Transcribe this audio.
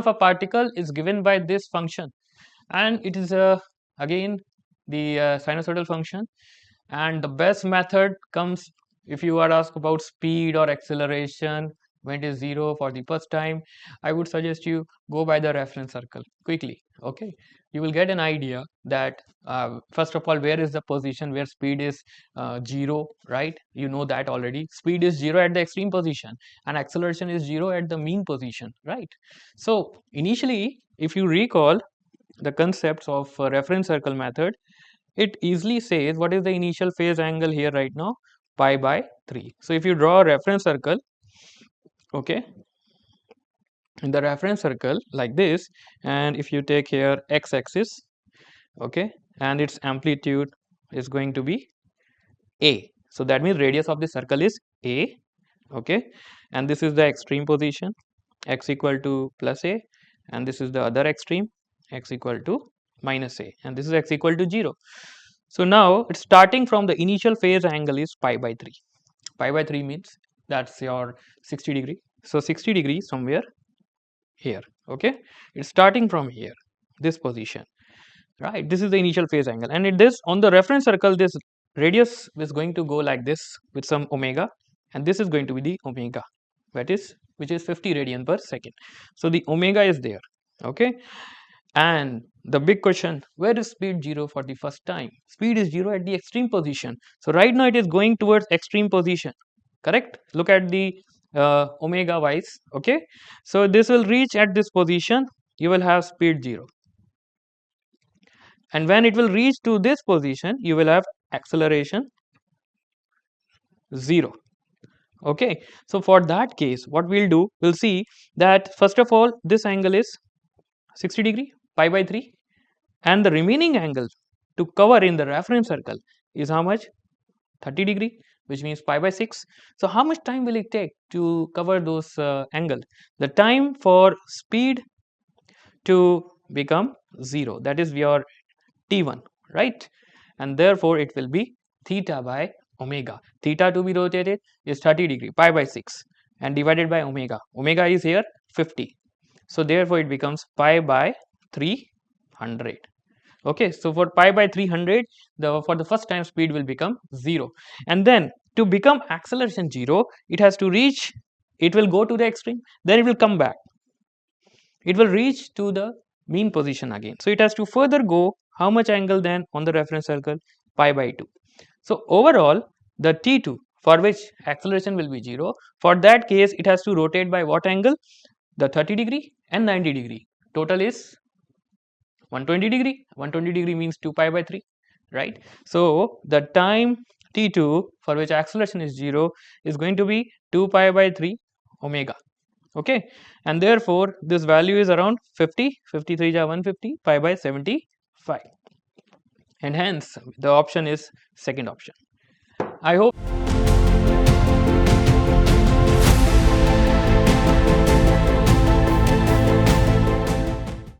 of a particle is given by this function, and it is again the sinusoidal function. And the best method comes if you are asked about speed or acceleration when it is 0 for the first time. I would suggest you go by the reference circle quickly. Okay, you will get an idea that first of all, where is the position where speed is 0, right? You know that already. Speed is 0 at the extreme position and acceleration is 0 at the mean position, right? So initially, if you recall the concepts of reference circle method, it easily says what is the initial phase angle here right now, pi by 3. So if you draw a reference circle, okay, in the reference circle like this, and if you take here x-axis, okay, and its amplitude is going to be a, so that means radius of the circle is a, okay, and this is the extreme position, x equal to plus a, and this is the other extreme, x equal to minus a, and this is x equal to 0. So now it's starting from the initial phase angle is pi by 3. Pi by 3 means that's your 60 degree. So 60 degrees somewhere here, okay, it's starting from here, this position, right? This is the initial phase angle, and it this on the reference circle, this radius is going to go like this with some omega, and this is going to be the omega, which is 50 radian per second. So the omega is there, okay. And the big question, where is speed 0 for the first time? Speed is 0 at the extreme position. So right now it is going towards extreme position, correct? Look at the omega wise, okay. So this will reach at this position, you will have speed 0. And when it will reach to this position, you will have acceleration 0. Okay. So for that case, what we'll do, we'll see that first of all, this angle is 60 degree, pi by 3, and the remaining angle to cover in the reference circle is how much? 30 degree, which means pi by 6. So how much time will it take to cover those angles? The time for speed to become 0, that is your t1, right? And therefore it will be theta by omega. Theta to be rotated is 30 degree, pi by 6, and divided by omega. Omega is here 50. So therefore it becomes pi by 300. Okay, so for pi by 300, for the first time speed will become 0, and then to become acceleration 0, it has to reach, it will go to the extreme, then it will come back, it will reach to the mean position again. So it has to further go how much angle then on the reference circle? Pi by 2. So overall, the t2 for which acceleration will be 0, for that case it has to rotate by what angle? The 30 degree and 90 degree. Total is 120 degree. 120 degree means 2 pi by 3, right? So the time t2 for which acceleration is 0 is going to be 2 pi by 3 omega, okay, and therefore this value is around 50, 53 ja 150, pi by 75, and hence the option is second option. I hope